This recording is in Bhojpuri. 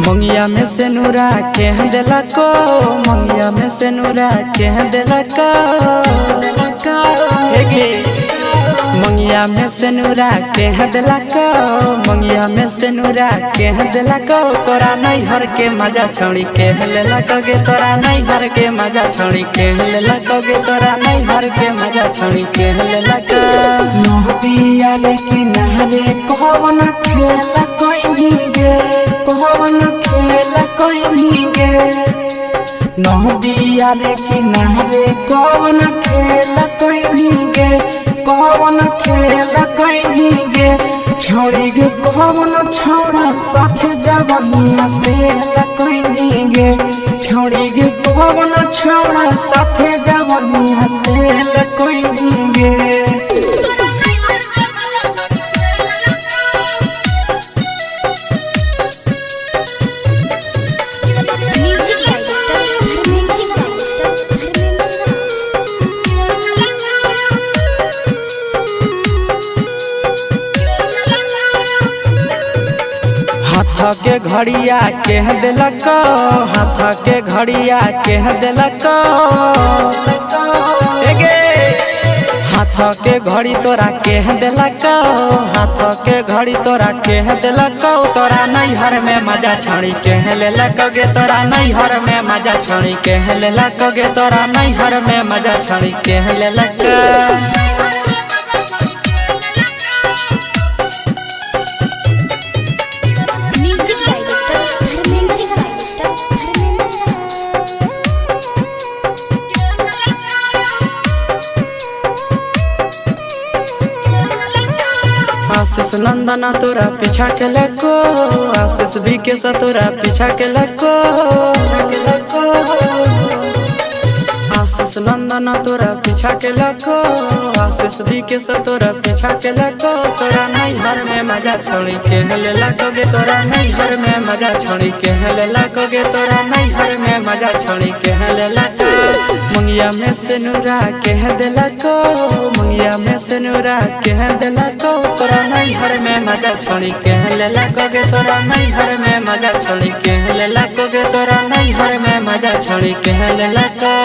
मंगिया में से नूरा के दिला को, मंगिया में से नूरा के दिला को, मंगिया में से नूरा के दिला को, मंगिया में से नूरा के दिला को। तोरा नहीं हर के मजा छोड़ी के ले लगोगे, तोरा नहीं हर के मजा छोड़ी के ले लगोगे, तोरा नहीं हर के मजा छोड़ी के ले लगो। नदिया लेकिन नहरे कौन खेला कोई नहीं गे, कौन खेला कोई नहीं गे। नदिया लेकिन नहरे कौन खेला कोई नहीं गे, कौन खेला कोई नहीं गे। छोड़ी गे कौन छोड़ा साथ जवनिया से कोई नहीं गे, छोड़ी गे कौन छोड़ा साथ जवनिया से कोई नहीं गे। हाथ के घड़िया के दिलक, हाथ के घड़िया के दिलक, हाथ के घड़ी तोरा के दिलक, हाथ के घड़ी तोरा के दिलक। तोरा नहीं हर में मजा छोड़ी के ले लगोगे, तोरा नहीं हर में मजा छोड़ी के ले लगोगे, तोरा नहीं हर में मजा छोड़ी के ले लग। आशीष नंदना तोरा पीछा के लको, आशीष भी के तोरा पीछा के लको, आशीष नंदना तोरा पीछा के लको, आशीष भी के तोरा पीछा के लको। तोरा नहीं हर में मजा छोड़ी के ले लगोगे, तोरा नहीं हर में मजा छोड़ी के ले लगोगे, तोरा नहीं हर में मजा छोड़ी के ले लगो। मंगिया में से नूरा के दिला को, मंगिया में से नूरा के दिला को। तोरा नहीं हर में मजा छोड़ी के ले लगोगे, तोरा नहीं हर में मजा छोड़ी के ले लगोगे, तोरा नहीं हर में मजा छोड़ी के ले लगो।